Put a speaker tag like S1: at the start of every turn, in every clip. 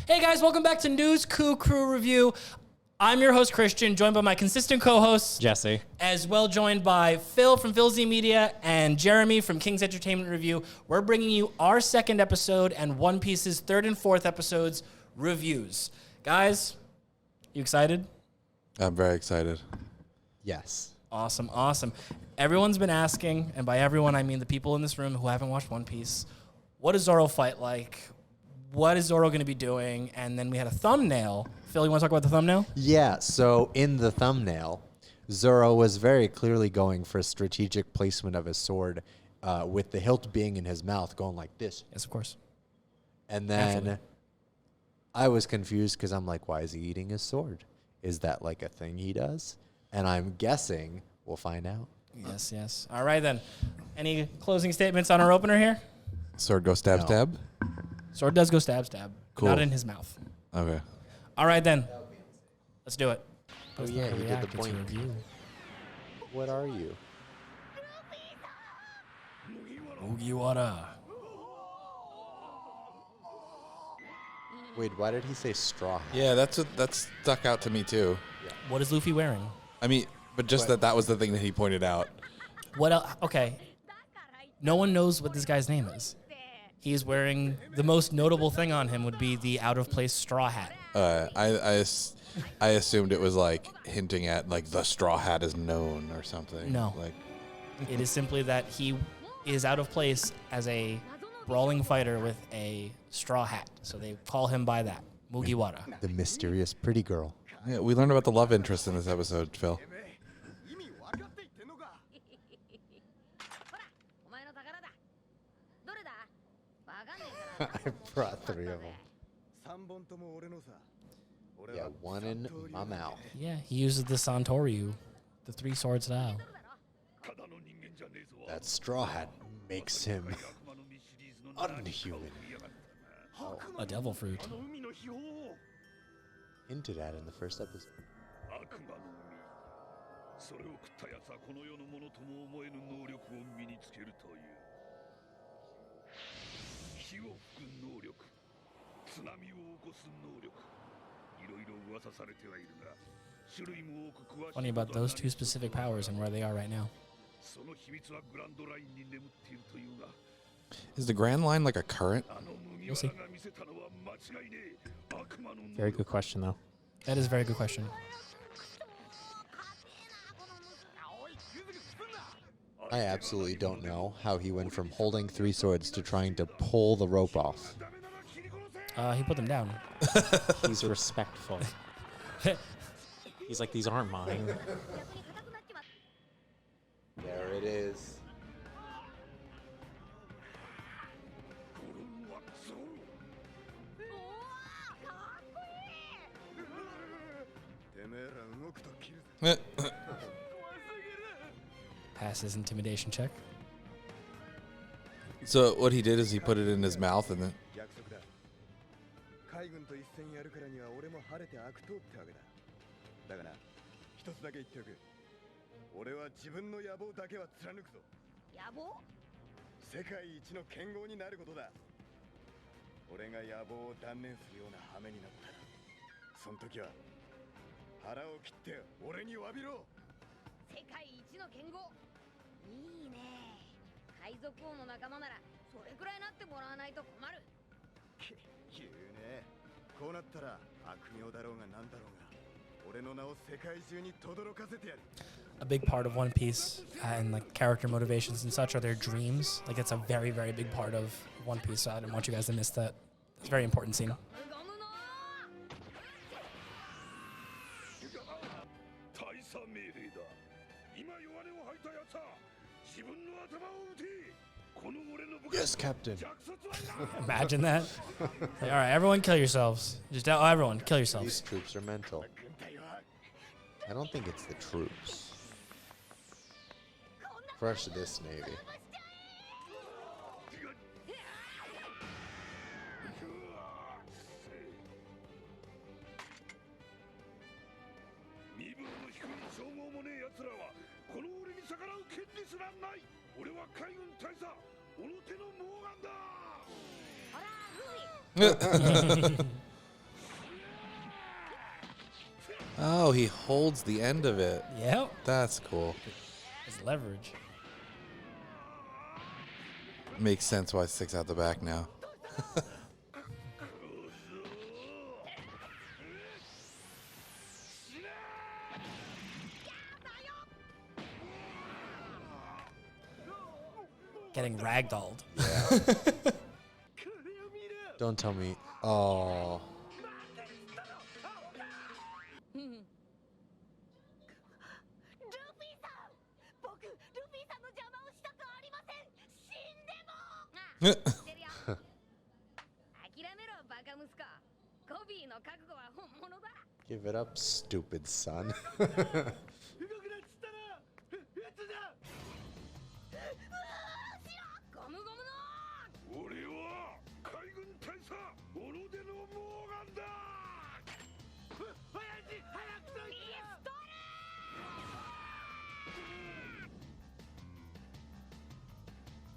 S1: Hey guys, welcome back to News Coup Crew Review. I'm your host, Christian, joined by my consistent co-host,
S2: Jesse.
S1: as well joined by Phil from Phil Z Media and Jeremy from King's Entertainment Review. We're bringing you our second episode and One Piece's third and fourth episodes reviews. Guys, you excited?
S3: I'm very excited.
S2: Yes.
S1: Awesome. Everyone's been asking, and by everyone I mean the people in this room who haven't watched One Piece, what does Zoro fight like? What is Zoro going to be doing? And then we had a thumbnail. Phil, you want to talk about the thumbnail?
S2: Yeah, so in the thumbnail, Zoro was very clearly going for strategic placement of his sword with the hilt being in his mouth going like this.
S1: Yes, of course.
S2: And then
S1: Naturally.
S2: I was confused because I'm like, why is he eating his sword? Is that like a thing he does? And I'm guessing we'll find out.
S1: Yes. All right, then. Any closing statements on our opener here?
S3: Sword go stab,
S2: No.
S3: stab?
S1: Sword does go stab.
S3: Cool.
S1: Not in his mouth.
S3: Okay.
S1: All right, then. Let's do it.
S2: Oh, yeah, you did the point.
S1: Review.
S2: What are you?
S1: Mugiwara.
S2: Wait, why did he say straw hat?
S3: Yeah, that stuck out to me too.
S1: What is Luffy wearing?
S3: I mean, but just that was the thing that he pointed out.
S1: What else? Okay. No one knows what this guy's name is. He is wearing, the most notable thing on him would be the out-of-place straw hat.
S3: I assumed it was like hinting at like the straw hat is known or something.
S1: No.
S3: Like
S1: It is simply that he is out of place as a brawling fighter with a straw hat. So they call him by that. Mugiwara.
S2: The mysterious pretty girl.
S3: yeah, we learned about the love interest in this episode, Phil.
S2: I brought 3 of them. Yeah, one in my mouth.
S1: Yeah, he uses the Santoryu, the 3 sword style.
S2: That straw hat makes him unhuman.
S1: A devil fruit.
S2: Hinted at in the first episode.
S4: それを食った奴はこの世のものとも思えぬ能力を身につけるという火を吹く能力津波を起こす能力いろいろ噂されてはいるが種類も多く詳しい
S1: Funny about those 2 specific powers and where they are right now.
S4: その秘密はグランドラインに眠っているというが
S3: Is the Grand Line like a current?
S4: あの麦
S1: We'll see.
S4: わらが見せたのは間違いねえ悪魔の能
S5: Very
S4: 力
S5: good question, though.
S1: That is a very good question.
S2: I absolutely don't know how he went from holding 3 swords to trying to pull the rope off.
S1: He put them down.
S5: He's respectful. He's like, these aren't mine.
S2: There it is.
S1: Pass his intimidation check.
S3: So what he did is he put it in his mouth and then
S6: 約束だ海軍と一戦やるからには俺も晴れて悪党ってわけだだがな一つだけ言っておく俺は自分の野望だけは貫くぞ
S7: 野望
S6: 世界一の剣豪になることだ俺が野望を断念するような羽目になったらその時は腹を切って俺に詫びろ
S7: 世界一の剣豪いいね海賊王の仲間ならそれくらいなってもらわないと困る
S6: 言うねこうなったら悪名だろうがなんだろうが俺の名を世界中に轟かせてやる
S1: A big part of One Piece and like character motivations and such are their dreams. Like it's a very, very big part of One Piece. So I didn't want you guys to miss that. It's a very important scene.
S4: 大佐命令だ今弱音を吐いた奴は自分の頭を撃てこの俺の部下
S2: Yes, Captain.
S4: 虐殺はな
S1: Imagine that. Like, all right, everyone kill yourselves. Just everyone kill
S2: These
S1: yourselves.
S2: troops are mental. I don't think it's the troops. Fresh to this Navy.
S4: 身分の低い称号もねえ奴らはこの俺に逆らう権利すらない俺は海軍大佐小野手のモーガンだ
S7: ほらルフィ
S3: Oh, he holds the end of it.
S1: Yep.
S3: That's cool.
S1: It's leverage.
S3: Makes sense why it sticks out the back now.
S1: Getting ragdolled.
S2: Don't tell me. Oh.
S7: 知ってるよ諦めろバカ息子コビーの覚悟は本物だ
S2: Give it up, stupid son.
S7: ゴムゴムの
S4: 俺は海軍大佐小野出のモーガンだ親父早くといて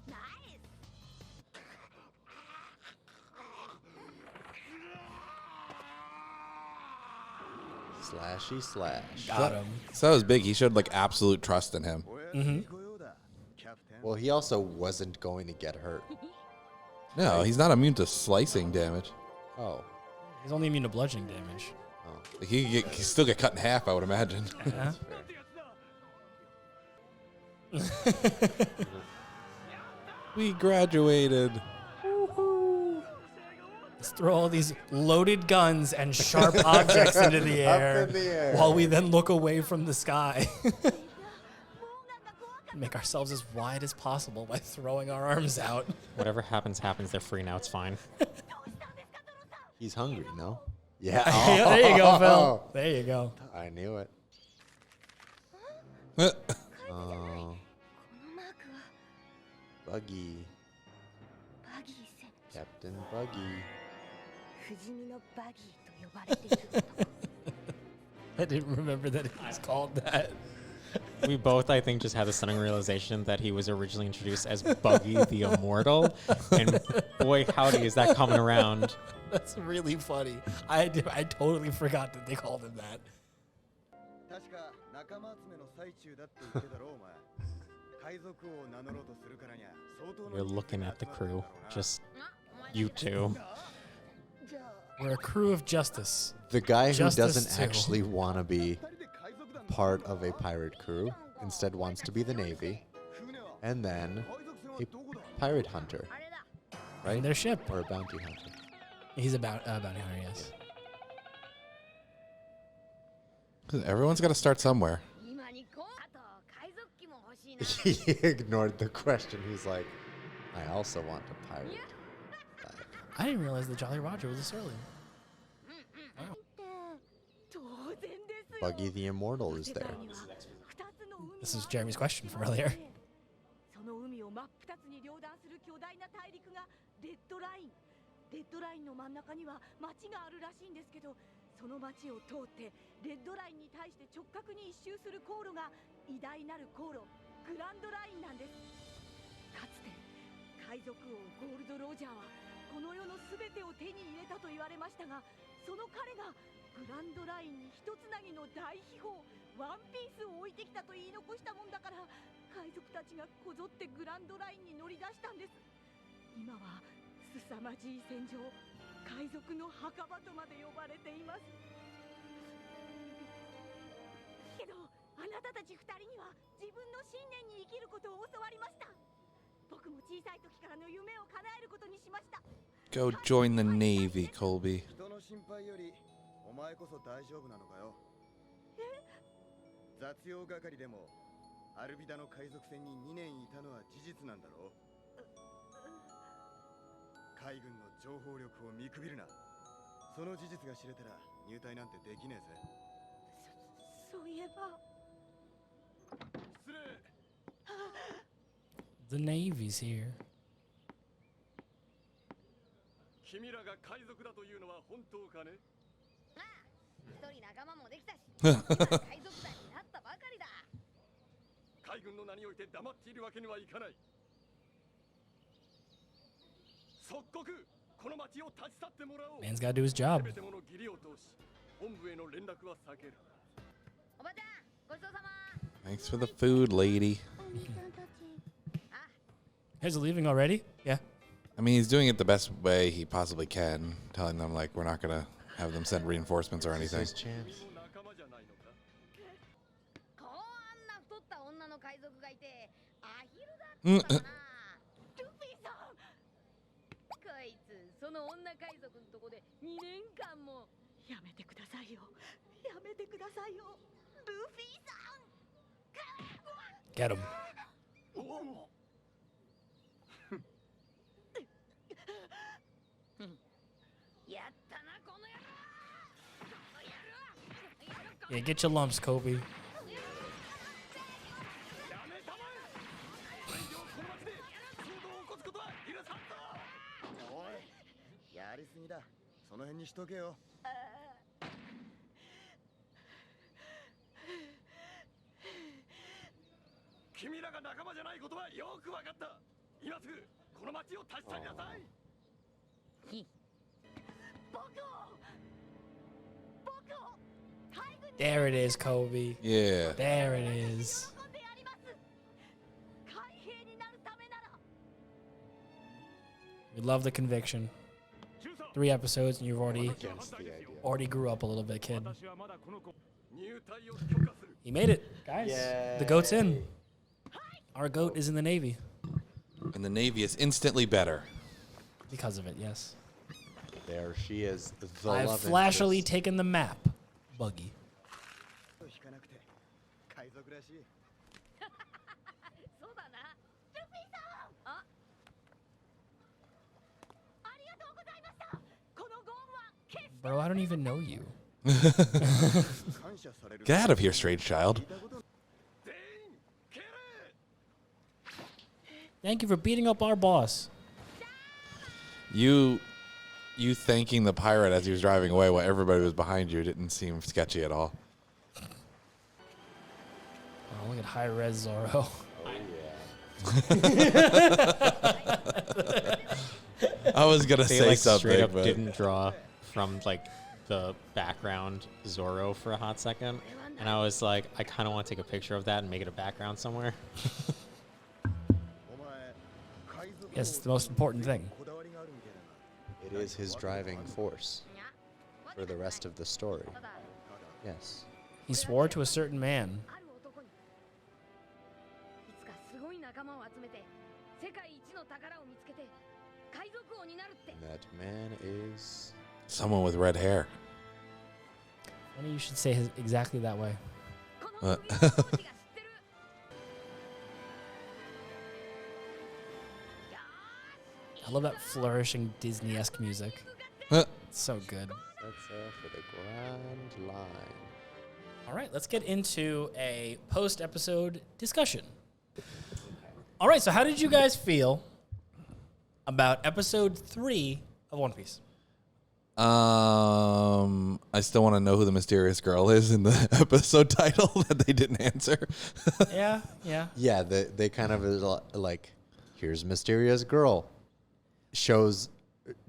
S7: ナイス
S2: Slashy slash.
S1: Got him.
S3: So that was big. He showed like absolute trust in him.
S6: 親父御用だキャプテン
S2: Well, he also wasn't going to get hurt.
S3: No, he's not immune to slicing damage.
S2: Oh.
S1: He's only immune to bludgeoning damage.
S3: Like, he could still get cut in half, I would imagine.
S1: Yeah.
S3: We graduated.
S1: Let's throw all these loaded guns and sharp objects into the air,
S2: in the air.
S1: while we then look away from the sky. Make ourselves as wide as possible by throwing our arms out.
S5: Whatever happens, happens. They're free now. It's fine.
S2: He's hungry, no? Yeah.
S1: Yeah, there you go, Phil. There you go.
S2: I knew it.
S7: こ
S2: Oh,
S7: のマークは
S2: Buggy.
S7: バギー戦
S2: Captain Buggy.
S7: 不死身のバギーと呼ばれている男
S1: I didn't remember that it was called that.
S5: We both, I think, just had the stunning realization that he was originally introduced as Buggy the Immortal. And boy, howdy, is that coming around.
S1: That's really funny. I totally forgot that they called him that.
S6: 確か仲間集めの最中だって言ってたろお前海賊王を名乗ろうとするからには相当の
S5: You're looking at the crew. Just you two.
S1: We're a crew of justice.
S2: The guy who
S1: Justice
S2: doesn't
S1: too.
S2: actually want to be part of a pirate crew, instead wants to be the Navy, and then a pirate hunter,
S7: あれだ
S1: In
S2: right?
S1: their ship.
S2: Or a bounty hunter.
S1: He's a bounty hunter, yes.
S3: Everyone's got to start somewhere.
S7: 今にこうあと海賊機も欲しいな
S2: He ignored the question. He's like, I also want a pirate.
S1: I didn't realize the Jolly Roger was this early.
S7: 当然ですよ
S2: Buggy the Immortal is there.
S7: 二つの海が
S1: This is Jeremy's question from earlier.
S7: その海を真っ二つに両断する巨大な大陸がレッドライン。レッドラインの真ん中には町があるらしいんですけど、その町を通ってレッドラインに対して直角に一周する航路が偉大なる航路、グランドラインなんです。かつて海賊王ゴールド・ロジャーはこの世のすべてを手に入れたと言われましたが、その彼がグランドラインに一つなぎの大秘宝ワンピースを置いてきたと言い残したもんだから、海賊たちがこぞってグランドラインに乗り出したんです。今は凄まじい戦場、海賊の墓場とまで呼ばれています。けどあなたたち二人には自分の信念に生きることを教わりました。僕も小さい時からの夢を叶えることにしました。
S3: Go join the Navy, Colby.
S6: 人の心配よりお前こそ大丈夫なのかよ雑用係でもアルビダの海賊船に2年いたのは事実なんだろう海軍の情報力を見くびるなその事実が知れたら入隊なんてできねえぜ
S7: そういえば
S6: 失礼
S1: The Navy's here.
S4: 君らが海賊だというのは本当かね
S7: ああ、一人仲間もできたし、今海賊団になったばかりだ。
S4: 海軍の名において黙っているわけにはいかない即刻この町を立ち去ってもらおう
S1: Man's gotta do his job.
S4: 全てもの義理を通し本部への連絡は避ける
S3: Thanks for the food, lady.
S1: Here's leaving already? Yeah.
S3: I mean, he's doing it the best way he possibly can, telling them, like, we're not going to have them send reinforcements or anything.
S2: His chance.
S7: こうあんな太った女の海賊がいてアヒルだったかなルフィさんこいつその女海賊のとこで2年間もやめてくださいよやめてくださいよルフィさん
S1: Get him.
S7: やったなこの野郎
S1: Yeah, get your lumps, Kobe.
S6: おいやりすぎだその辺にしとけよ君らが仲間じゃないことはよくわかった今すぐこの町を立ち去りなさい
S7: 僕を僕を海軍に
S1: There it is, Kobe.
S3: Yeah.
S1: There it is.
S7: 喜んでやります海兵になるためなら
S1: We love the conviction. 3 episodes and you've
S2: Against the idea.
S1: already grew up a little bit, kid.
S4: 私はまだこの子入隊を許可する
S1: He made it, guys. The goat's in. Our goat is in the Navy
S3: And the Navy is instantly better.
S1: because of it, yes.
S2: There she is. The
S1: I've
S2: love
S1: flashily
S2: interest.
S1: taken the map. Buggy.
S6: 引かなくて海賊らしい
S7: そうだなルフィさんあありがとうございましたこのゴームは決して
S1: Bro, I don't even know you.
S6: 感謝される
S3: Get out of here, strange child.
S4: 全員蹴れ
S1: Thank you for beating up our boss.
S3: You thanking the pirate as he was driving away while everybody was behind you didn't seem sketchy at all.
S1: Oh, look at high res Zoro.
S3: I was gonna
S5: They
S3: say
S5: like
S3: something,
S5: straight up
S3: but
S5: didn't draw from like the background Zoro for a hot second, and I was like, I kind of want to take a picture of that and make it a background somewhere.
S6: お前海賊
S1: Yes, it's the most important thing.
S6: こだわりがあるみたいだな
S2: It is his driving force for the rest of the story. Yes.
S1: He swore to a certain man.
S7: ある男にいつかすごい仲間を集めて世界一の宝を見つけて海賊王になるって
S2: And that man is
S3: someone with red hair.
S1: Funny you should say exactly that way.
S7: この海の王子が知ってる
S1: I love that flourishing Disney-esque music.
S3: Huh.
S1: It's so good.
S2: that's for the grand line.
S1: All right, let's get into a post-episode discussion. All right, so how did you guys feel about episode 3 of One Piece?
S3: I still want to know who the mysterious girl is in the episode title that they didn't answer.
S1: Yeah.
S2: Yeah, they kind of is like, here's mysterious girl. Shows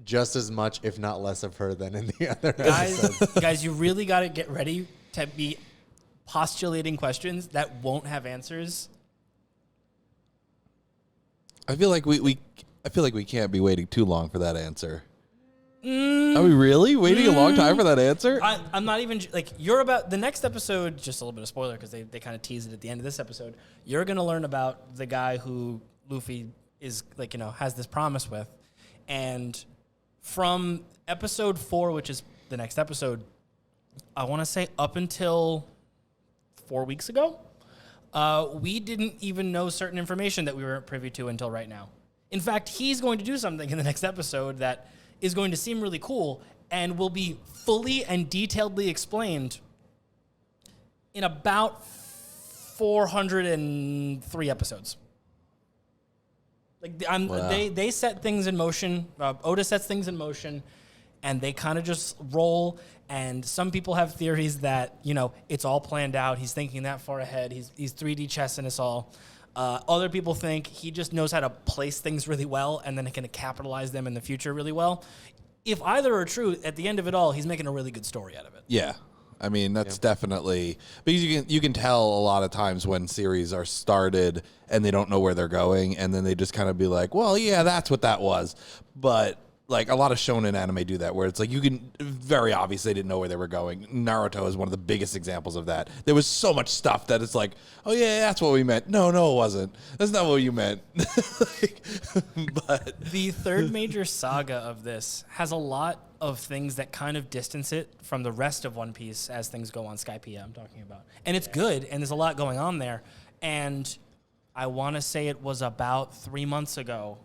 S2: just as much, if not less, of her than in the other episodes.
S1: Guys, you really got to get ready to be postulating questions that won't have answers.
S3: I feel like we can't be waiting too long for that answer. Are we really waiting a long time for that answer?
S1: I'm not even like you're about the next episode. Just a little bit of spoiler because they kind of tease it at the end of this episode. You're gonna learn about the guy who Luffy is like has this promise with, and from episode 4, which is the next episode, I want to say up until 4 weeks ago, we didn't even know certain information that we weren't privy to until right now. In fact, he's going to do something in the next episode that is going to seem really cool and will be fully and detailedly explained in about 403 episodes. Like
S3: Wow.
S1: they set things in motion. Oda sets things in motion, and they kind of just roll. And some people have theories that it's all planned out. He's thinking that far ahead. He's 3D chessing us all. Other people think he just knows how to place things really well and then can capitalize them in the future really well. If either are true, at the end of it all, he's making a really good story out of it.
S3: Yeah, I mean, that's definitely because you can tell a lot of times when series are started and they don't know where they're going, and then they just kind of be like, well, yeah, that's what that was. But like a lot of shonen anime do that, where it's like you can very obvious they didn't know where they were going. Naruto is one of the biggest examples of that. There was so much stuff that it's like, oh yeah, that's what we meant. No, it wasn't. That's not what you meant. But
S1: the third major saga of this has a lot of things that kind of distance it from the rest of One Piece as things go on Skypiea, I'm talking about. And it's good, and there's a lot going on there. And I want to say it was about 3 months ago,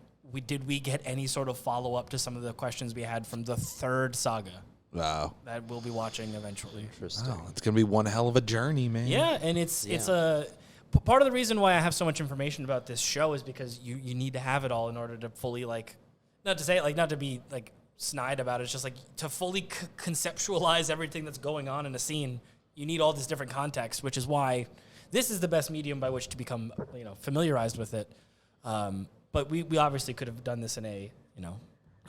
S1: did we get any sort of follow-up to some of the questions we had from the third saga
S3: wow,
S1: that we'll be watching eventually.
S2: Interesting.
S3: wow, it's gonna be one hell of a journey, man.
S1: Yeah, and it's part of the reason why I have so much information about this show is because you need to have it all in order to fully, like, not to be like snide about it, it's just like to fully conceptualize everything that's going on in a scene. You need all this different context, which is why this is the best medium by which to become, familiarized with it. But we obviously could have done this in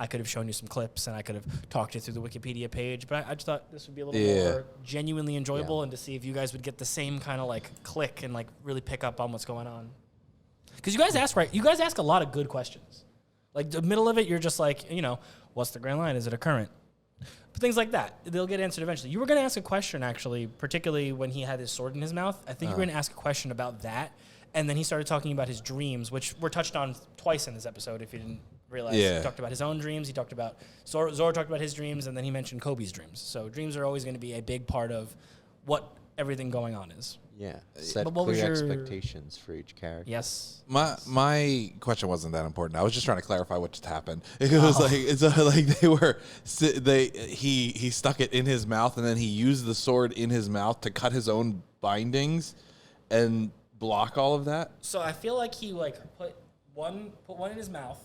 S1: I could have shown you some clips and I could have talked you through the Wikipedia page, but I just thought this would be a little more genuinely enjoyable and to see if you guys would get the same kind of like click and like really pick up on what's going on. Because you guys ask a lot of good questions. Like the middle of it, you're just like, what's the Grand Line? Is it a current? But things like that, they'll get answered eventually. You were going to ask a question, actually, particularly when he had his sword in his mouth. I think you were going to ask a question about that. And then he started talking about his dreams, which were touched on twice in this episode, if you didn't realize.
S3: Yeah.
S1: He talked about his own dreams. He talked about Zoro talked about his dreams, and then he mentioned Kobe's dreams. So dreams are always going to be a big part of what everything going on is.
S2: Yeah. Set
S1: But what was
S2: clear
S1: your-
S2: expectations for each character.
S1: Yes.
S3: My question wasn't that important. I was just trying to clarify what just happened. It was he stuck it in his mouth and then he used the sword in his mouth to cut his own bindings and block all of that.
S1: So I feel like he put one in his mouth,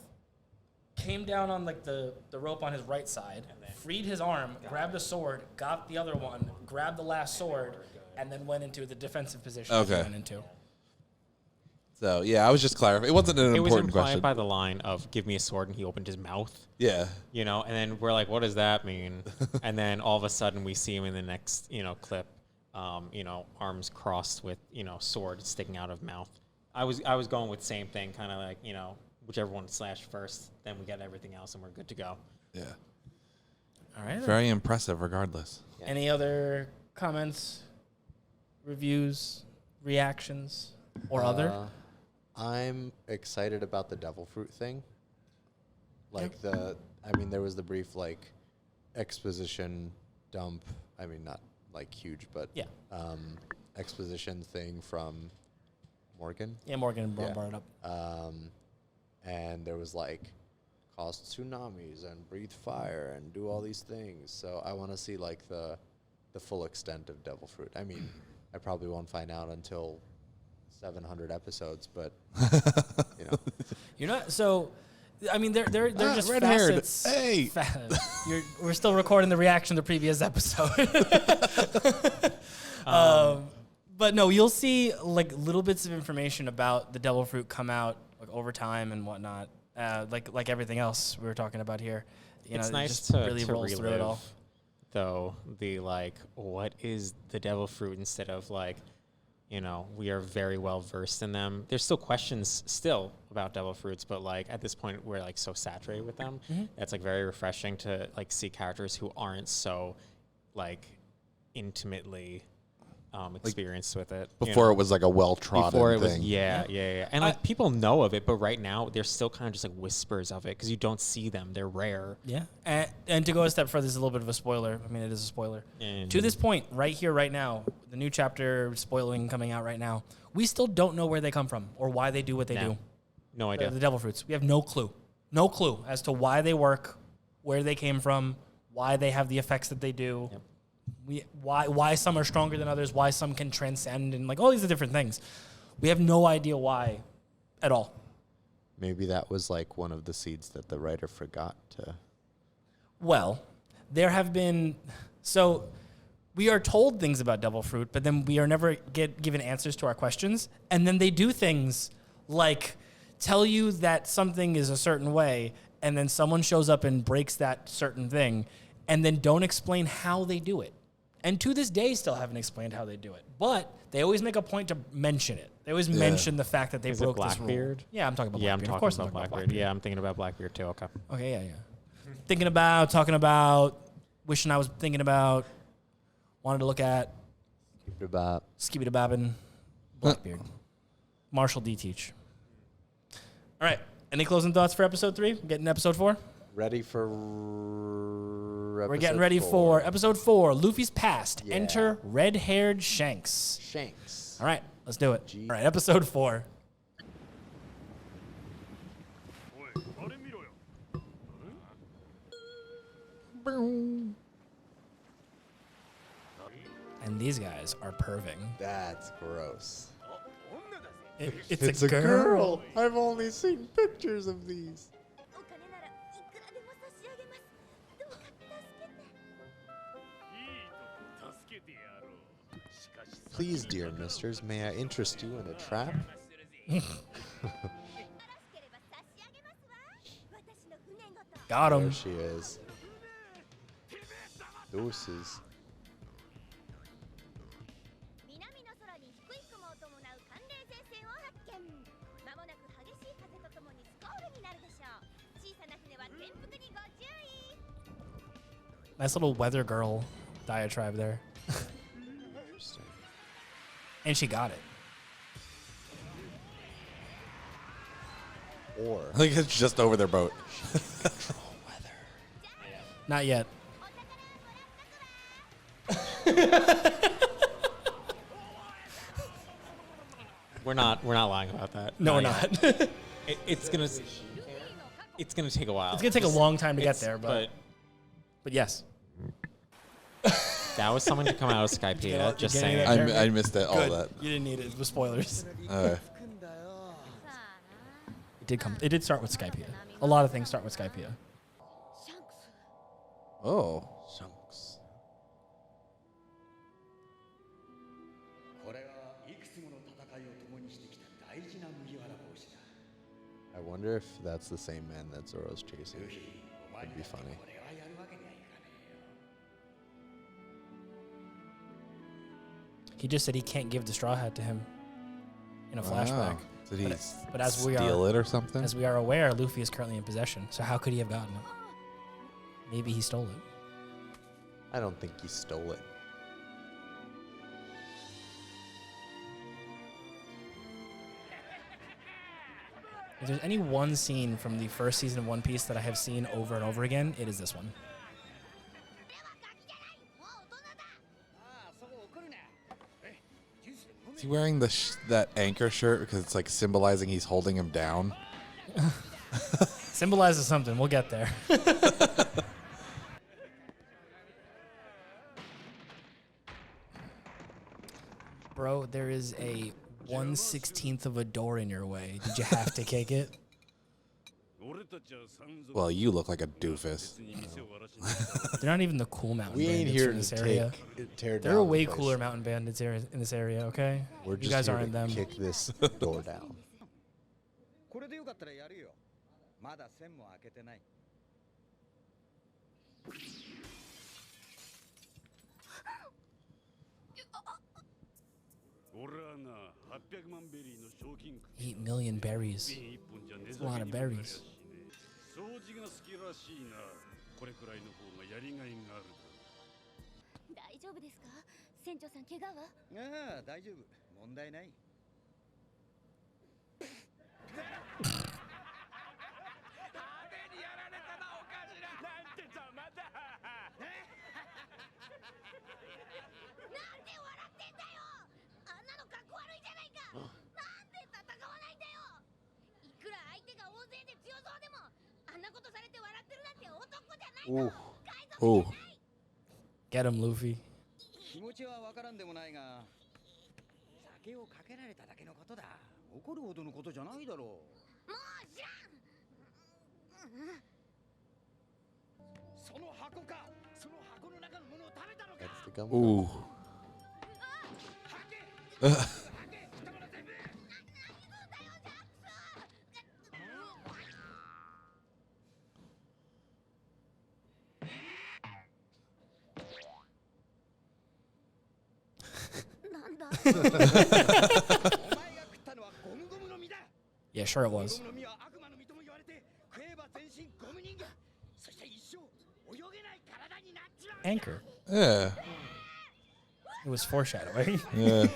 S1: came down on the rope on his right side, freed his arm, grabbed a sword, got the other one, grabbed the last sword, and then went into the defensive position
S3: Okay.
S1: he went into.
S3: So yeah, I was just clarifying. It wasn't an
S5: It was
S3: important
S5: implied
S3: question.
S5: by the line of "Give me a sword," and he opened his mouth.
S3: Yeah.
S5: And then we're like, "What does that mean?" And then all of a sudden, we see him in the next, clip, arms crossed with, sword sticking out of mouth. I was going with same thing, kind of like, whichever one slashed first, then we get everything else, and we're good to go.
S3: Yeah.
S1: All right.
S3: Very impressive, regardless.
S1: Any other comments, reviews, reactions, or other?
S2: I'm excited about the devil fruit thing. There was the brief exposition dump. I mean, not huge, but
S1: Yeah.
S2: exposition thing from Morgan.
S1: Yeah, Morgan
S2: Yeah.
S1: brought it up.
S2: And there was cause tsunamis and breathe fire and do all these things. So I want to see the full extent of devil fruit. I mean, I probably won't find out until 700 episodes, but
S1: You're not so. I mean, they're just
S3: red-haired.
S1: facets.
S3: Hey.
S1: We're still recording the reaction to the previous episode. But no, you'll see little bits of information about the devil fruit come out over time and whatnot. Like everything else we were talking about here.
S5: It's
S1: it
S5: nice
S1: just
S5: to
S1: really rolls through it all.
S5: Though the what is the devil fruit instead of we are very well versed in them. There's still questions about devil fruits, but at this point we're so saturated with them. It's very refreshing to see characters who aren't so intimately experienced with it.
S3: Before it was a well-trodden
S5: Before it
S3: thing.
S5: was, yeah. And people know of it, but right now there's still kind of just whispers of it because you don't see them. They're rare.
S1: Yeah, and to go a step further, this is a little bit of a spoiler. I mean, it is a spoiler.
S5: And
S1: To this point, right here, right now, the new chapter spoiling coming out right now, we still don't know where they come from or why they do what they do.
S5: No idea.
S1: The devil fruits. We have no clue. No clue as to why they work, where they came from, why they have the effects that they do.
S5: Yep.
S1: Why some are stronger than others, why some can transcend, and all these different things. We have no idea why at all.
S2: maybe that was one of the seeds that the writer forgot to.
S1: Well, there have been... So we are told things about devil fruit, but then we are never given answers to our questions. And then they do things like tell you that something is a certain way, and then someone shows up and breaks that certain thing, and then don't explain how they do it. And to this day, still haven't explained how they do it. But they always make a point to mention it. They always mention the fact that they
S5: Is it
S1: broke this rule.
S5: Blackbeard?
S1: Yeah, I'm talking about
S5: Yeah,
S1: Blackbeard.
S5: I'm
S1: Of course
S5: talking about Blackbeard. Yeah, I'm thinking about Blackbeard too. Okay.
S1: Okay, yeah. Talking about, wishing I was thinking about, wanted to look at, Skibidi Babbin, Blackbeard. Marshall D. Teach. All right. Any closing thoughts for episode 3? We're getting episode 4?
S2: Ready for
S1: We're getting ready for episode 4, Luffy's past.
S2: Yeah.
S1: Enter red-haired Shanks.
S2: Shanks.
S1: All right, let's do it. All right, episode 4.
S4: おいあれ見ろよ
S1: And these guys are perving.
S2: That's gross.
S1: It's a girl.
S2: I've only seen pictures of these.
S7: お金ならいくらでも差し上げますどうか助けて
S4: いいとこ助けてやろうしかし
S2: Please, dear misters, may I interest you in a trap?
S7: よろしければ差し上げますわ私の船ごと
S1: Got
S2: There
S1: him.
S2: she is. Deuces.
S7: 南の空に低い雲を伴う寒冷前線を発見まもなく激しい風とともにスコールになるでしょう小さな船は転覆にご注意
S1: Nice little weather girl diatribe there.
S2: Interesting.
S1: And she got it.
S2: Or
S3: I think it's just over their boat.
S1: Not yet.
S5: We're not lying about that.
S1: No, we're
S5: yet.
S1: not.
S5: It's gonna take a while.
S1: It's going to take a long time to get
S5: It's-
S1: there, but yes.
S5: that was something to come out of Skypea. Just
S1: getting
S5: saying.
S1: it.
S3: I missed it, all
S1: Good.
S3: that.
S1: You didn't need it with spoilers.
S3: Uh,
S1: It did start with Skypea. A lot of things start with Skypea.
S7: シャンクス
S3: oh.
S2: chunks.
S6: これはいくつもの戦いを共にしてきた大事な麦わら帽子だ
S2: I wonder if that's the same man that Zoro's chasing.
S6: ルフィお前
S2: That'd
S6: に
S2: be
S6: だって
S2: funny.
S6: これはやるわけにはいかねえよ
S1: He just said he can't give the straw hat to him in a flashback.
S3: Wow. Did he
S1: but as we
S3: steal
S1: are-
S3: it or something?
S1: As we are aware, Luffy is currently in possession. So how could he have gotten it? Maybe he stole it.
S2: I don't think he stole it.
S1: If there's any one scene from the first season of One Piece that I have seen over and over again, it is this one.
S7: ではガキじゃないもう大人だ
S6: ああそう怒るなえジュースで飲
S3: Is he wearing that anchor shirt because it's like symbolizing he's holding him down?
S1: Symbolizes something. We'll get there. Bro, there is a 1/16th of a door in your way. Did you have to kick it?
S4: 俺たちは山賊
S3: Well, you look like a doofus.
S4: 別に店を荒らしに来た
S1: They're not even the cool mountain
S2: We ain't
S1: bandits
S2: here
S1: from
S2: to
S1: this area.
S2: tear
S1: There
S2: down.
S1: are way
S2: the place.
S1: cooler mountain bandits in this area, okay?
S2: We're
S1: You
S2: just
S1: guys
S2: here
S1: aren't
S2: to
S1: them.
S2: kick this door down.
S6: これでよかったらやるよまだ線も開けてない
S4: 俺はな800万ベリーの賞金庫
S1: 8 million berries.
S4: 瓶一本じゃ値
S1: That's a lot of
S4: 下げにもなりや
S1: berries.
S4: しね掃除が好きらしいなこれくらいの方がやりがいがある
S7: 大丈夫ですか船長さん怪我は
S6: ああ大丈夫問題ない
S7: なんで笑ってんだよあんなのかっこ悪いじゃないかなんで戦わないんだよいくら相手が大勢で強そうでもあんなことされて笑ってるなんて男じゃないぞ
S3: Oh.
S1: Get him, Luffy.
S6: 気持ちはわからんでもないが酒をかけられただけのことだ怒るほどのことじゃないだろう
S7: もう知らん
S6: その箱かその箱の中のものを食べたのか
S2: That's the gum.
S3: Ooh.
S7: こ
S1: Yeah, sure it was. Anchor.
S3: Yeah.
S1: It was foreshadowing.
S3: Yeah.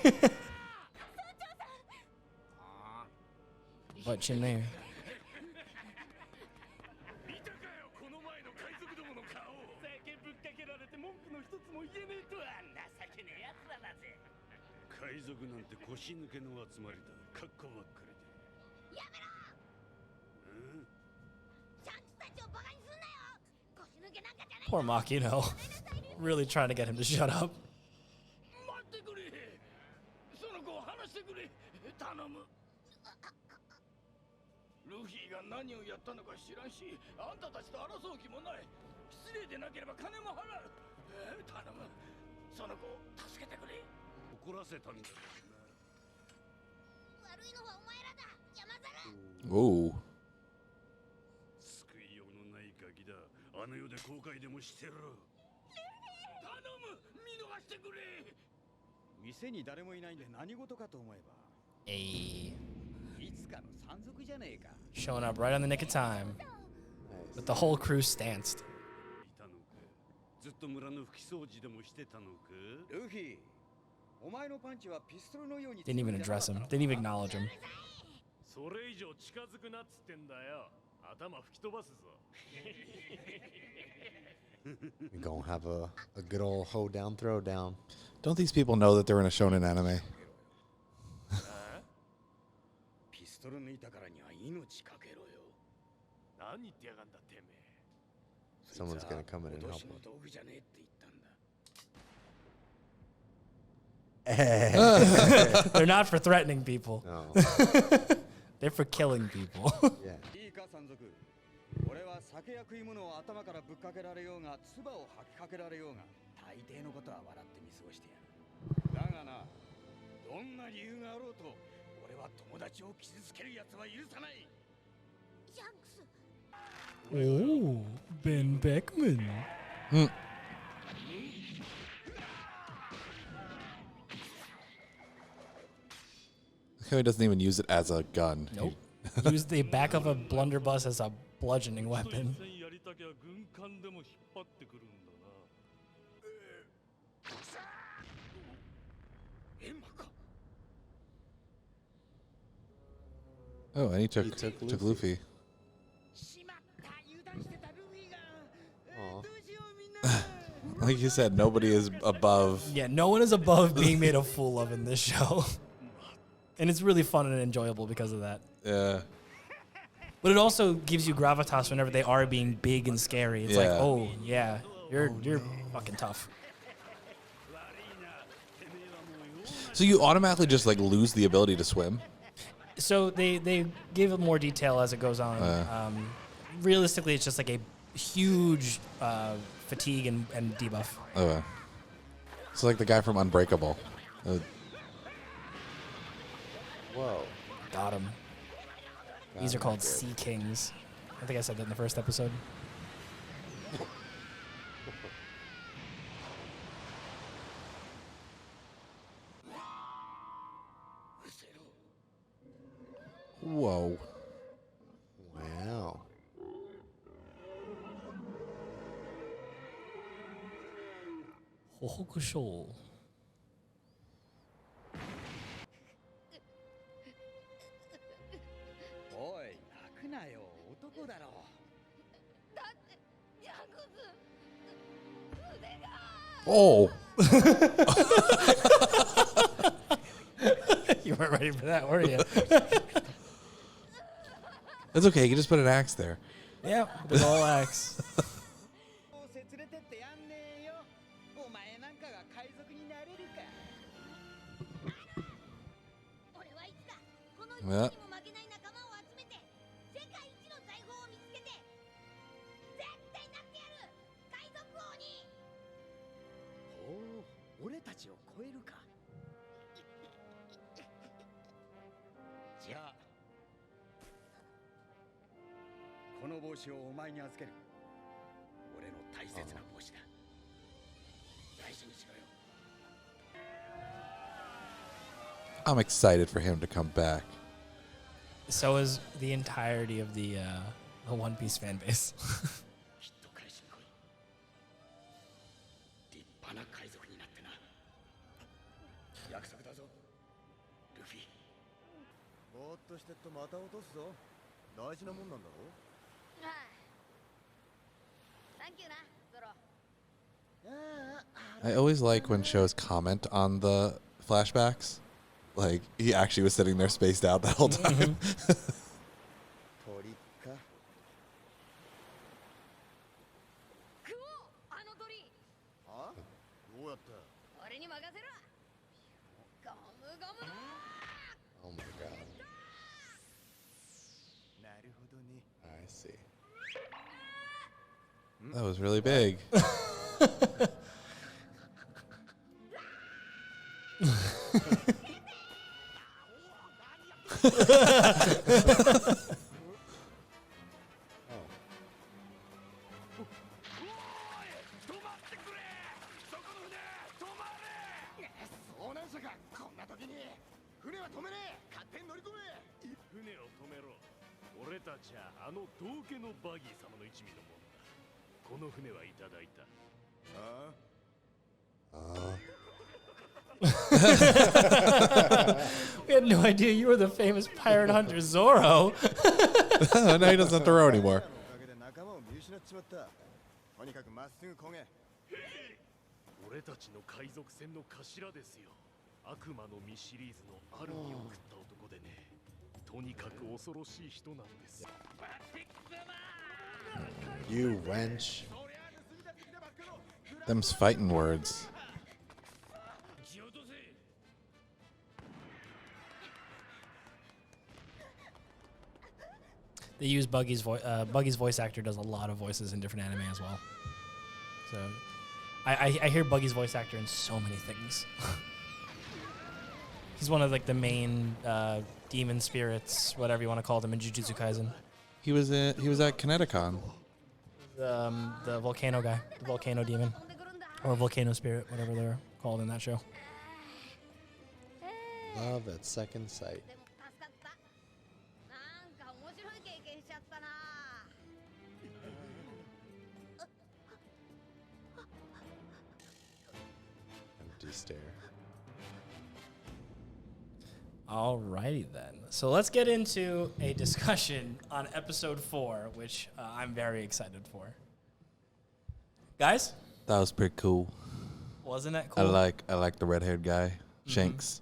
S1: What you knew. Poor Makino. Really trying to get him to shut up.
S3: Ooh.
S1: Ayy. Showing up right on the nick of time. With the whole crew stanced. Didn't even address him. Didn't even acknowledge him.
S2: You're gonna have a good old hoedown throwdown.
S3: Don't these people know that they're in a shonen anime?
S2: Someone's gonna come in and help him.
S1: They're not for threatening people.
S2: No.
S1: They're for killing people.
S2: Yeah.
S6: 俺は酒や食い物を頭からぶっかけられようが唾を吐きかけられようが大抵のことは笑って見過ごしてやるだがなどんな理由があろうと俺は友達を傷つける奴は許さない
S1: Oh, Ben Beckman.
S3: He doesn't even use it as a gun.
S1: Nope. Use the back of a blunderbuss as a bludgeoning weapon.
S3: Oh, and he took
S2: Luffy.
S3: Luffy.
S2: Aw.
S3: Like you said, nobody is above.
S1: Yeah, no one is above being made a fool of in this show. And it's really fun and enjoyable because of that.
S3: Yeah.
S1: But it also gives you gravitas whenever they are being big and scary. It's like,
S3: Yeah.
S1: oh, yeah, you're fucking tough.
S3: So you automatically just like lose the ability to swim?
S1: So they give it more detail as it goes on. Realistically, it's just like a huge fatigue and debuff.
S3: Okay. It's like the guy from Unbreakable.
S2: Whoa.
S1: Got him. These are called Sea Kings. I think I said that in the first episode.
S3: Whoa.
S2: Wow.
S1: Hohokusho.
S6: おい泣くなよ男だろ
S7: だってヤクズ腕が
S3: Oh.
S1: You weren't ready for that, were you?
S3: That's okay. You can just put an axe there.
S1: Yeah, big ol' axe.
S6: どうせ連れてってやんねえよお前なんかが海賊になれるか
S7: 俺はいつかこの
S3: や
S7: 人にも負けない仲間を集めて世界一の財宝を見つけて絶対なってやる海賊王に
S6: おお俺たちを超えるかじゃあこの帽子をお前に預ける俺の大切な帽子だ大事にしろよ
S3: I'm excited for him to come back.
S1: So is the entirety of the One Piece fan base.
S6: きっと返しに来い。立派な海賊になってな。約束だぞ、ルフィ。
S8: ぼーっとしてっとまた落とすぞ。大事なもんなんだろ。
S7: サンキューな、ゾロ。
S3: I always like when shows comment on the flashbacks. Like, he actually was sitting there spaced out that whole time.
S8: 鳥か。
S7: クオ、あの鳥。
S8: は？どうやって？
S7: 俺に任せろ。ゴムゴム。
S2: Oh my god.
S8: なるほどね。
S2: I see.
S3: That was really big.
S2: Oh.
S8: 遭難者がこんな時に船は止めねえ。勝手に乗り込め。
S4: 船を止めろ。俺たちはあの道家のバギー様の一味のもんだ。この船はいただいた。
S8: ああ。
S1: We had no idea you were the famous pirate hunter Zoro.
S3: Now he doesn't have to row anymore.
S8: おかげで仲間を見失っちまった。とにかくまっすぐ漕げ。
S4: 俺たちの海賊船の頭ですよ。悪魔の実シリーズのある日を食った男でね。とにかく恐ろしい人なんです。
S2: You wench.
S3: Them's fighting words.
S1: They use Buggy's voice. Buggy's voice actor does a lot of voices in different anime as well. So, I hear Buggy's voice actor in so many things. He's one of like the main demon spirits, whatever you want to call them, in Jujutsu Kaisen.
S3: He was at Kineticon.
S1: The volcano guy, the volcano demon, or volcano spirit, whatever they're called in that show.
S2: Love at second sight.
S7: でも助かった。なんか面白い経験しちゃったな。
S2: Empty stare.
S1: Alrighty then. So let's get into a discussion on episode 4, which I'm very excited for. Guys,
S3: That was pretty cool.
S1: wasn't that
S3: I
S1: cool?
S3: like the red-haired guy, Shanks.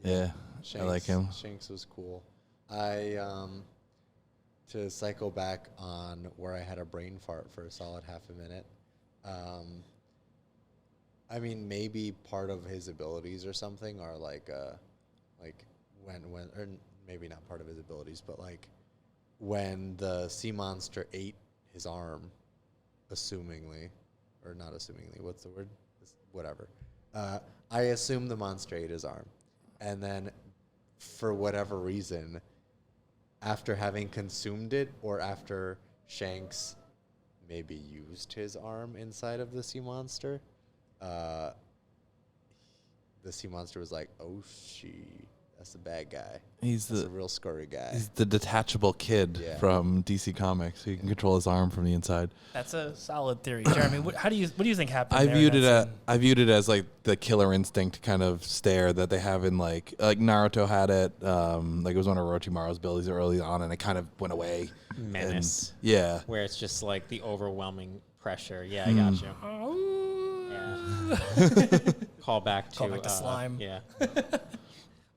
S3: Yeah, I like him.
S2: Shanks was cool. I to cycle back on where I had a brain fart for a solid half a minute. I mean, maybe part of his abilities or something are like when or maybe not part of his abilities, but like when the sea monster ate his arm, assumingly, or not assumingly, what's the word? Whatever. I assume the monster ate his arm. And then, for whatever reason, after having consumed it, or after Shanks maybe used his arm inside of the sea monster, the sea monster was like, "Oh, that's the bad guy.
S3: He's
S2: That's
S3: the
S2: a real scurry guy."
S3: he's the detachable kid
S2: Yeah.
S3: from DC Comics. He can control his arm from the inside.
S1: That's a solid theory, Jeremy. What do you think happened?
S3: I
S1: there in
S3: viewed
S1: that
S3: it
S1: scene?
S3: as like the killer instinct kind of stare that they have in like Naruto had it. Like it was one of Orochimaru's abilities early on, and it kind of went away.
S5: Menace.
S3: And, yeah.
S5: Where it's just like the overwhelming pressure. Yeah, I got you. Yeah. Call back to
S1: Call back to slime.
S5: Yeah.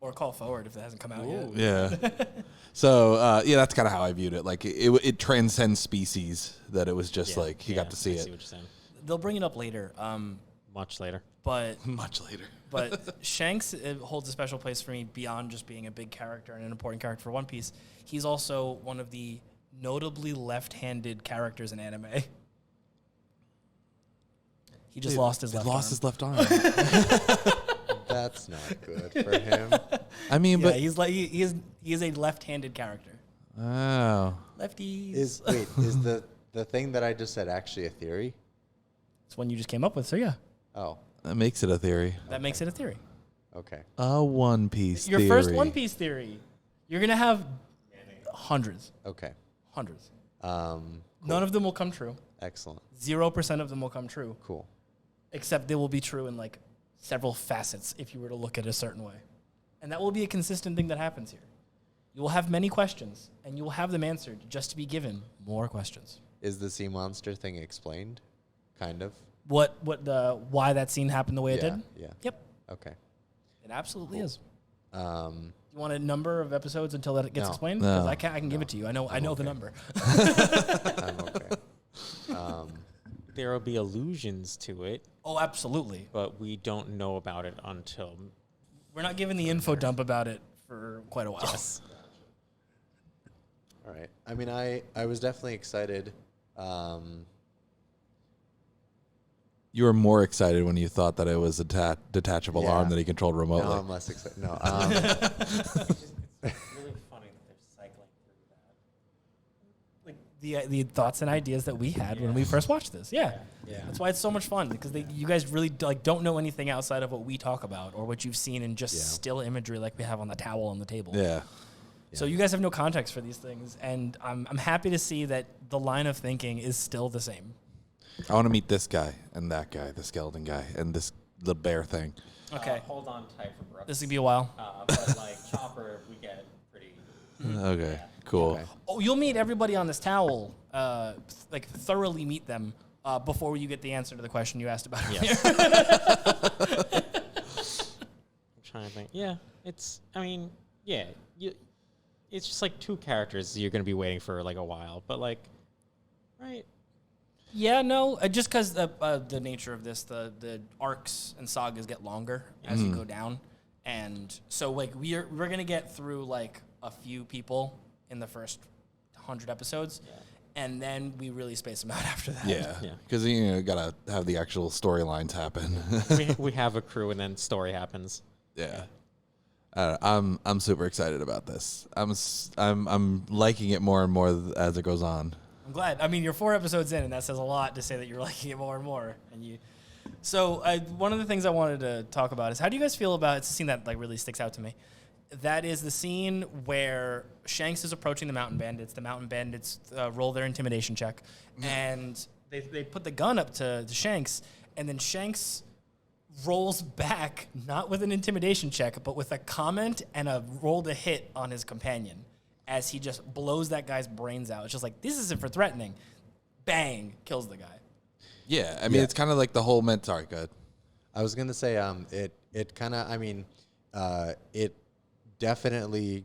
S1: Or call forward if it hasn't come out yet.
S3: Yeah. So yeah, that's kind of how I viewed it. Like it transcends species. That it was just
S5: Yeah,
S3: like he got to see
S5: I
S3: it
S5: see what you're saying.
S1: They'll bring it up later.
S5: Much later.
S1: But
S3: much later.
S1: But Shanks holds a special place for me beyond just being a big character and an important character for One Piece. He's also one of the notably left-handed characters in anime. He just lost his left arm.
S3: Lost his left arm.
S2: That's not good for him.
S3: I mean,
S1: Yeah,
S3: but
S1: he's like he is a left-handed character.
S3: oh,
S1: Lefties.
S2: Is the thing that I just said actually a theory?
S1: It's one you just came up with, so yeah.
S2: Oh,
S3: that makes it a theory.
S1: That makes it a theory.
S2: Okay.
S3: A One Piece
S1: Your
S3: theory.
S1: first One Piece theory. You're going to have hundreds.
S2: Okay.
S1: Hundreds.
S2: Cool.
S1: None of them will come true.
S2: Excellent.
S1: 0% of them will come true.
S2: Cool.
S1: Except they will be true in like several facets if you were to look at it a certain way. And that will be a consistent thing that happens here. You will have many questions, and you will have them answered just to be given more questions.
S2: Is the sea monster thing explained? Kind of.
S1: Why that scene happened the way it did?
S2: Yeah.
S1: Yep.
S2: Okay.
S1: It absolutely is.
S2: You
S1: want a number of episodes until that gets
S2: No.
S1: explained?
S3: No.
S1: 'Cause I can give it to you. I know the
S2: okay.
S1: number.
S2: I'm okay.
S5: There will be allusions to it,
S1: Oh, absolutely.
S5: but we don't know about it until
S1: We're not giving the info dump about it for quite a while.
S5: yes.
S2: All right. I mean, I was definitely excited.
S3: You were more excited when you thought that it was a detachable
S2: Yeah.
S3: arm that he controlled remotely.
S2: Now I'm less excited. No.
S5: It's really funny that they're cycling through that.
S1: Like the thoughts and ideas that we had when we first watched this. Yeah. That's why it's so much fun, because you guys really don't know anything outside of what we talk about or what you've seen in just
S2: Yeah.
S1: still imagery like we have on the towel on the table.
S3: Yeah.
S1: So you guys have no context for these things, and I'm happy to see that the line of thinking is still the same.
S3: I want to meet this guy and that guy, the skeleton guy, and the bear thing.
S1: Okay.
S5: Hold on tight for Brooks.
S1: This could be a while.
S5: But like Chopper, we get pretty.
S3: Okay, cool.
S2: Okay.
S1: Oh, you'll meet everybody on this towel, thoroughly meet them before you get the answer to the question you asked about earlier.
S5: Yes. I'm trying to think. Yeah, it's. I mean, yeah, it's just like two characters you're going to be waiting for like a while, but like, right?
S1: Yeah, no, just because the nature of this, the arcs and sagas get longer as you go down, and so like we're gonna get through like a few people in the first 100 episodes, and then we really space them out after that.
S3: Yeah, because you gotta have the actual storylines happen.
S5: we have a crew, and then story happens.
S3: Yeah. I'm super excited about this. I'm liking it more and more as it goes on.
S1: I'm glad. I mean, you're 4 episodes in, and that says a lot to say that you're liking it more and more. So one of the things I wanted to talk about is, how do you guys feel about, it's a scene that like really sticks out to me. That is the scene where Shanks is approaching the mountain bandits. The mountain bandits roll their intimidation check, and they put the gun up to Shanks, and then Shanks rolls back, not with an intimidation check, but with a comment and a roll to hit on his companion, as he just blows that guy's brains out. It's just like, this isn't for threatening. Bang, kills the guy.
S3: Yeah, I mean, it's kind of like the whole sorry, go ahead.
S2: I was gonna say it kind of, I mean, it definitely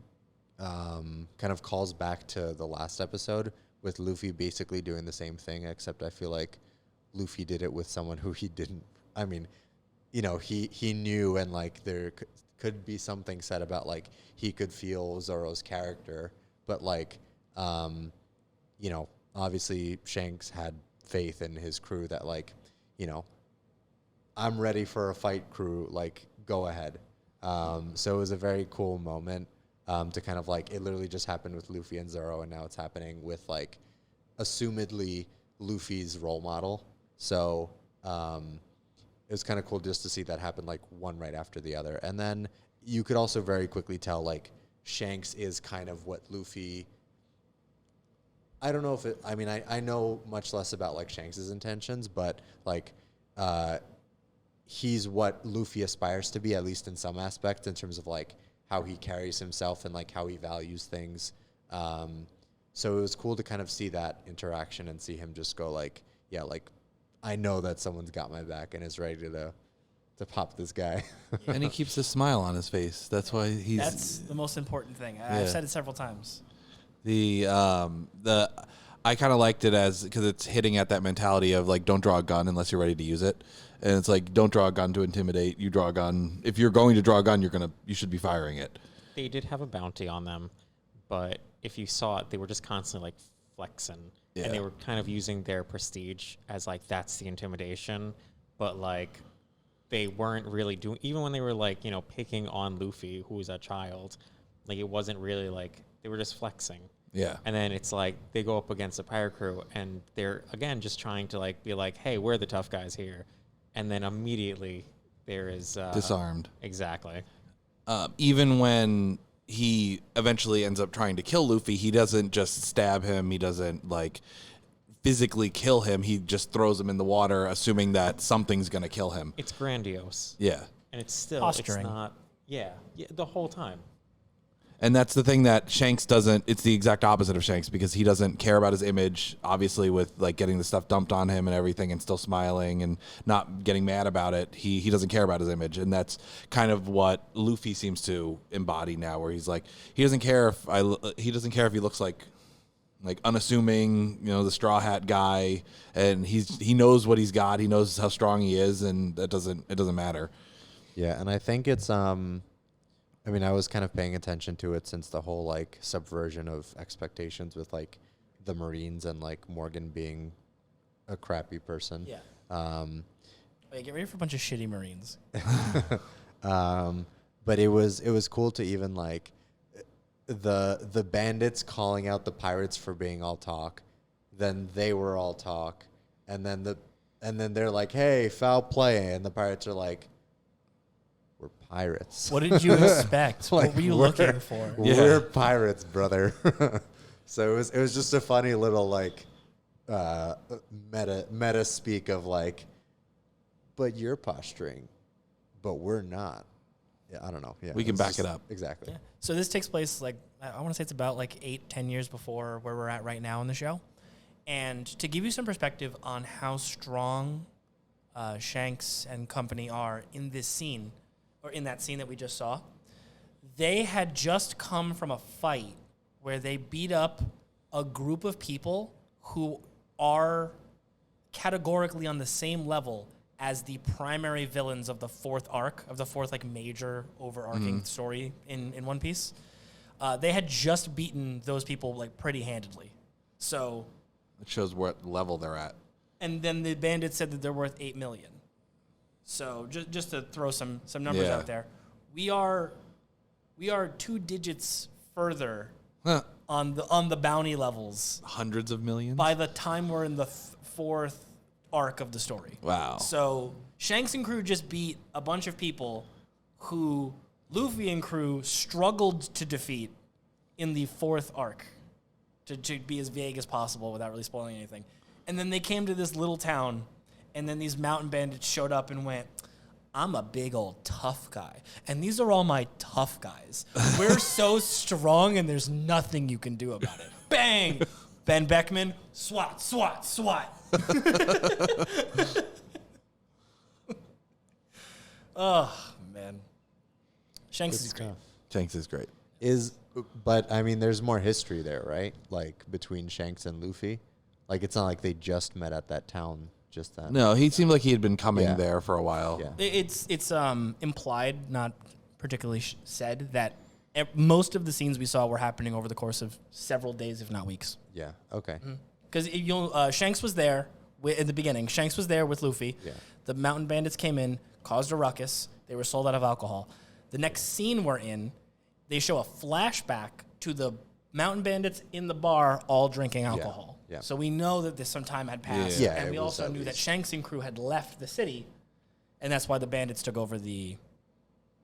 S2: kind of calls back to the last episode with Luffy basically doing the same thing, except I feel like Luffy did it with someone who he didn't. I mean, you know, he knew, and like there could be something said about like he could feel Zoro's character, but like you know, obviously Shanks had faith in his crew that like, you know, I'm ready for a fight, crew, like go ahead. So it was a very cool moment to kind of like, it literally just happened with Luffy and Zoro, and now it's happening with like assumedly Luffy's role model. So it was kind of cool just to see that happen like one right after the other. And then you could also very quickly tell like Shanks is kind of what Luffy, I don't know if it, I mean, I know much less about like Shanks's intentions, but like he's what Luffy aspires to be, at least in some aspects, in terms of like how he carries himself and like how he values things. So it was cool to kind of see that interaction and see him just go like, yeah, like I know that someone's got my back and is ready to pop this guy.
S3: And he keeps a smile on his face. That's why he's.
S1: That's the most important thing. I've said it several times.
S3: I kind of liked it because it's hitting at that mentality of like, don't draw a gun unless you're ready to use it, and it's like, don't draw a gun to intimidate. You draw a gun if you're going to draw a gun. You should be firing it.
S5: They did have a bounty on them, but if you saw it, they were just constantly like flexing, and they were kind of using their prestige as like that's the intimidation, but like they weren't really doing, even when they were like, you know, picking on Luffy, who was a child, like it wasn't really like, they were just flexing.
S3: Yeah.
S5: And then it's like they go up against the pirate crew, and they're again just trying to like be like, hey, we're the tough guys here, and then immediately there is
S3: Disarmed.
S5: Exactly.
S3: Even when he eventually ends up trying to kill Luffy, he doesn't just stab him. He doesn't like physically kill him. He just throws him in the water, assuming that something's going to kill him.
S5: It's grandiose.
S3: Yeah.
S5: And it's still
S1: Posturing.
S5: It's not. Yeah, the whole time.
S3: And that's the thing that Shanks doesn't, it's the exact opposite of Shanks because he doesn't care about his image, obviously with like getting the stuff dumped on him and everything and still smiling and not getting mad about it. He doesn't care about his image. And that's kind of what Luffy seems to embody now, where he's like, he doesn't care if he looks like unassuming, the Straw Hat guy, and he knows what he's got. He knows how strong he is, and it doesn't matter.
S2: Yeah, and I think it's I was kind of paying attention to it since the whole like subversion of expectations with like the Marines and like Morgan being a crappy person.
S1: Yeah. Wait, get ready for a bunch of shitty Marines.
S2: But it was cool to even like the bandits calling out the pirates for being all talk, then they were all talk, and then they're like, hey, foul play, and the pirates are like, we're pirates.
S1: What did you expect?
S2: Like,
S1: what were you looking for?
S2: We're pirates, brother. So it was just a funny little like meta speak of like, but you're posturing, but we're not. Yeah, I don't know. Yeah,
S3: We can back it up.
S2: Exactly.
S1: Yeah. So this takes place like, I want to say it's about like 8-10 years before where we're at right now in the show. And to give you some perspective on how strong Shanks and company are in this scene, or in that scene that we just saw, they had just come from a fight where they beat up a group of people who are categorically on the same level as the primary villains of the fourth arc, of the fourth like major overarching story in One Piece. They had just beaten those people like pretty handedly. So
S3: It shows what level they're at.
S1: and then the bandits said that they're worth 8 million. So just to throw some numbers
S3: Yeah.
S1: out there, we are 2 digits further on the bounty levels
S3: Hundreds of millions?
S1: by the time we're in the fourth arc of the story.
S3: Wow.
S1: So Shanks and crew just beat a bunch of people who Luffy and crew struggled to defeat in the fourth arc, to be as vague as possible without really spoiling anything. And then they came to this little town, and then these mountain bandits showed up and went, I'm a big old tough guy, and these are all my tough guys. We're so strong, and there's nothing you can do about it. Bang! Ben Beckman, swat, swat, swat. Oh, man. Shanks is great.
S3: Shanks is great.
S2: But I mean, there's more history there, right? Like between Shanks and Luffy. Like it's not like they just met at that town just then.
S3: No, he seemed like he had been coming
S2: Yeah.
S3: there for a while.
S2: Yeah.
S1: It's implied, not particularly said, that most of the scenes we saw were happening over the course of several days, if not weeks.
S2: Yeah. Okay.
S1: Because Shanks was there in the beginning. Shanks was there with Luffy.
S2: Yeah.
S1: The mountain bandits came in, caused a ruckus. They were sold out of alcohol. The next scene we're in, they show a flashback to the mountain bandits in the bar all drinking alcohol.
S2: Yeah.
S1: So we know that some time had passed.
S2: Yeah,
S1: And
S2: it
S1: we
S2: was
S1: also
S2: at
S1: knew that
S2: least-
S1: Shanks and crew had left the city, and that's why the bandits took over the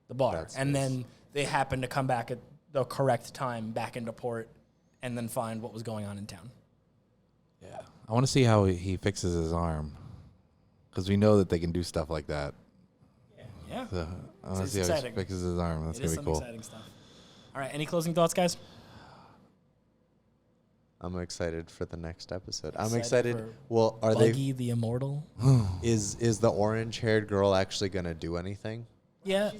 S1: bar.
S2: That's
S1: and
S2: nice.
S1: then they happened to come back at the correct time back into port and then find what was going on in town.
S3: Yeah. I want to see how he fixes his arm. Because we know that they can do stuff like that.
S1: Yeah.
S3: So I want to
S1: It's
S3: see how he
S1: exciting.
S3: fixes his arm. That's
S1: It
S3: going
S1: is
S3: to be
S1: some
S3: cool.
S1: exciting stuff. All right, any closing thoughts, guys?
S2: I'm excited for the next episode. I'm
S1: Excited
S2: excited.
S1: for
S2: Well, are
S1: Buggy the Immortal?
S2: Is the orange-haired girl actually gonna do anything?
S1: Yeah.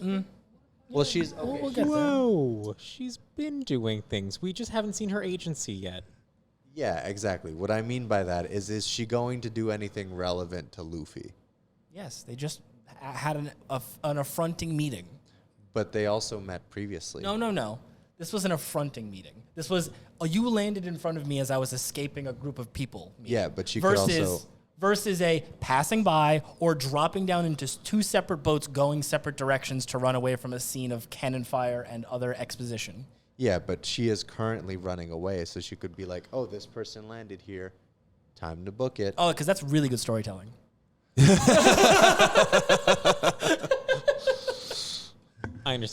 S2: Well, she's
S1: We'll
S2: okay.
S1: get there.
S5: Whoa, she's been doing things. We just haven't seen her agency yet.
S2: Yeah, exactly. What I mean by that is she going to do anything relevant to Luffy?
S1: Yes, they just had an affronting meeting.
S2: But they also met previously.
S1: No. This was an affronting meeting. This was, you landed in front of me as I was escaping a group of people meeting.
S2: Yeah, but she could also.
S1: Versus a passing by or dropping down into 2 separate boats going separate directions to run away from a scene of cannon fire and other exposition.
S2: Yeah, but she is currently running away, so she could be like, "Oh, this person landed here. Time to book it."
S1: Oh, because that's really good storytelling.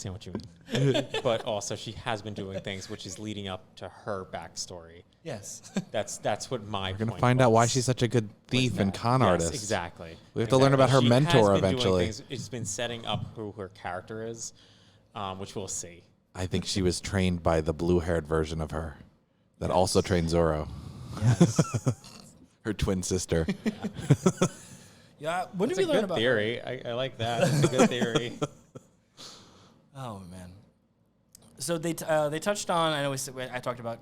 S5: understand what you mean. But also, she has been doing things which is leading up to her backstory.
S1: Yes.
S5: That's what my
S3: We're gonna
S5: point
S3: find out why
S5: was.
S3: she's such a good thief and con
S5: Yes,
S3: artist.
S5: exactly.
S3: We have to learn about her
S5: She has
S3: mentor
S5: been doing
S3: eventually.
S5: things- It's been setting up who her character is, which we'll see.
S3: I think she was trained by the blue-haired version of her that also trained Zoro.
S1: Yes.
S3: Her twin sister.
S1: Yeah. When did
S5: It's
S1: we
S5: a
S1: learn
S5: good
S1: about?
S5: theory. I like that. It's a good theory.
S1: Oh man. So they touched on. I know I talked about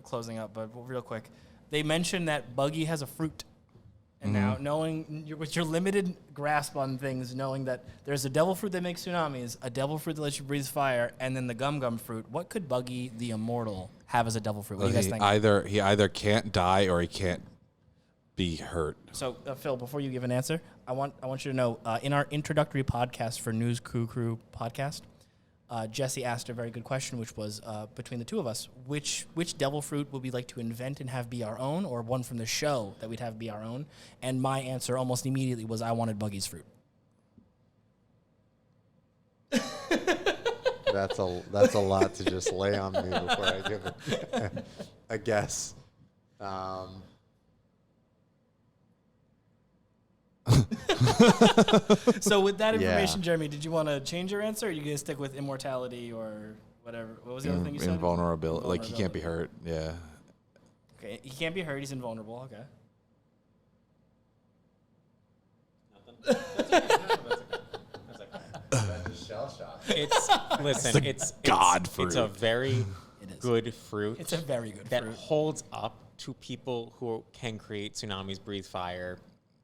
S1: closing up, but real quick, they mentioned that Buggy has a fruit. And now, knowing with your limited grasp on things, knowing that there's a devil fruit that makes tsunamis, a devil fruit that lets you breathe fire, and then the gum fruit, what could Buggy the Immortal have as a devil fruit? What do you guys think?
S3: He either can't die or he can't be hurt.
S1: So, Phil, before you give an answer, I want you to know, in our introductory podcast for News Crew podcast, Jesse asked a very good question, which was between the two of us, which devil fruit would we like to invent and have be our own, or one from the show that we'd have be our own? And my answer almost immediately was I wanted Buggy's fruit.
S2: That's a lot to just lay on me before I give it a guess.
S1: So with that
S2: Yeah.
S1: information, Jeremy, did you want to change your answer, or are you going to stick with immortality or whatever? What was the other thing you said?
S3: Invulnerability. Like he can't be hurt. Yeah.
S1: Okay, he can't be hurt. He's invulnerable. Okay.
S5: It's listen. It's
S3: god
S5: It's
S3: fruit.
S5: a very
S1: It is.
S5: good fruit.
S1: It's a very good
S5: that
S1: fruit.
S5: holds up to people who can create tsunamis, breathe fire,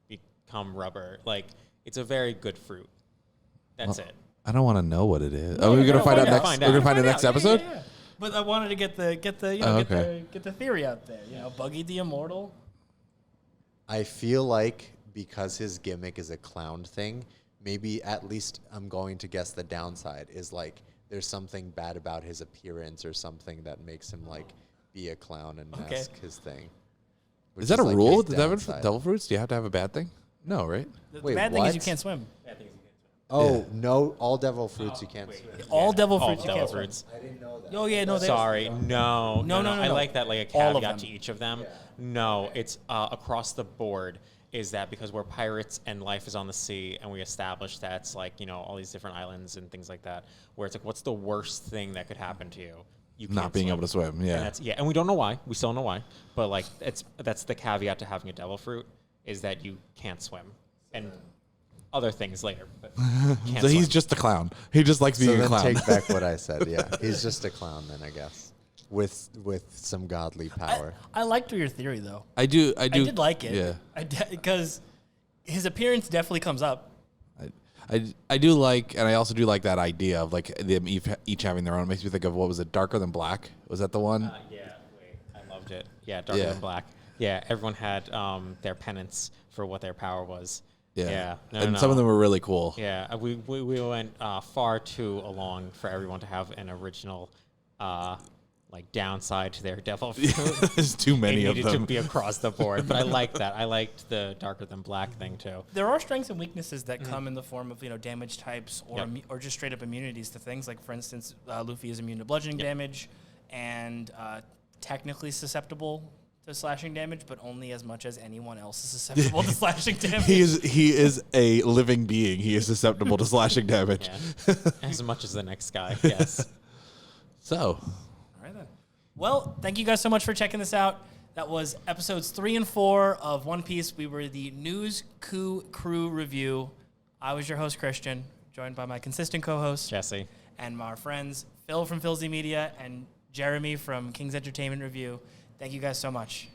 S5: become rubber. Like it's a very good fruit. That's it.
S3: I don't want to know what it is.
S1: No,
S3: Are we
S1: you're
S3: gonna find out
S1: gonna
S3: next?
S5: find
S3: We're
S5: out.
S3: gonna find it next
S1: Yeah,
S3: episode.
S1: yeah. But I wanted to get the get the theory out there. You know, Buggy the Immortal.
S2: I feel like because his gimmick is a clown thing, maybe at least I'm going to guess the downside is like there's something bad about his appearance or something that makes him like be a clown and mask his thing. which
S3: Is that a
S2: like
S3: rule
S2: his
S3: with the
S2: downside.
S3: devil fruits? Do you have to have a bad thing? No, right?
S1: The
S2: Wait,
S1: bad thing is you
S2: what?
S1: can't swim.
S2: Oh, no, all devil fruits you can't swim.
S1: All devil
S5: All
S1: fruits you
S5: devil
S1: can't swim.
S5: fruits.
S2: I didn't know that.
S1: Oh yeah, no.
S5: Sorry, no.
S1: No.
S5: I like that like a
S1: All of
S5: caveat
S1: them.
S5: to each of them. No, it's across the board. Is that because we're pirates and life is on the sea, and we established that's like all these different islands and things like that, where it's like, what's the worst thing that could happen to you? You
S3: Not being able to swim. Yeah.
S5: and we don't know why. We still don't know why, but like that's the caveat to having a devil fruit is that you can't swim, and other things later. But can't
S3: So he's
S5: swim.
S3: just a clown. He just likes
S2: So
S3: being a
S2: then
S3: clown.
S2: take back what I said. Yeah, he's just a clown then, I guess, with some godly power.
S1: I liked your theory though.
S3: I do.
S1: I did like it.
S3: Yeah.
S1: Because his appearance definitely comes up.
S3: I do like, and I also do like that idea of like them each having their own. It makes me think of what was it, Darker Than Black? Was that the one?
S5: Yeah, I loved it. Yeah, Darker
S3: Yeah.
S5: Than Black. Yeah, everyone had their penance for what their power was.
S3: Yeah.
S5: No,
S3: And
S5: no.
S3: some of them were really cool.
S5: Yeah, we went far too along for everyone to have an original like downside to their devil fruit.
S3: There's too many
S5: It
S3: of
S5: needed
S3: them.
S5: to be across the board, but I liked that. I liked the Darker Than Black thing too.
S1: There are strengths and weaknesses that come in the form of damage types or
S5: Yep.
S1: or just straight up immunities to things. Like for instance, Luffy is immune to bludgeoning damage, and technically susceptible to slashing damage, but only as much as anyone else is susceptible to slashing damage.
S3: He is a living being. He is susceptible to slashing damage.
S5: Yeah, as much as the next guy. Yes.
S3: So,
S1: All right then. Well, thank you guys so much for checking this out. That was episodes 3 and 4 of One Piece. We were the News Crew review. I was your host, Christian, joined by my consistent co-host,
S5: Jesse.
S1: and our friends Phil from Phil Z Media and Jeremy from King's Entertainment Review. Thank you guys so much.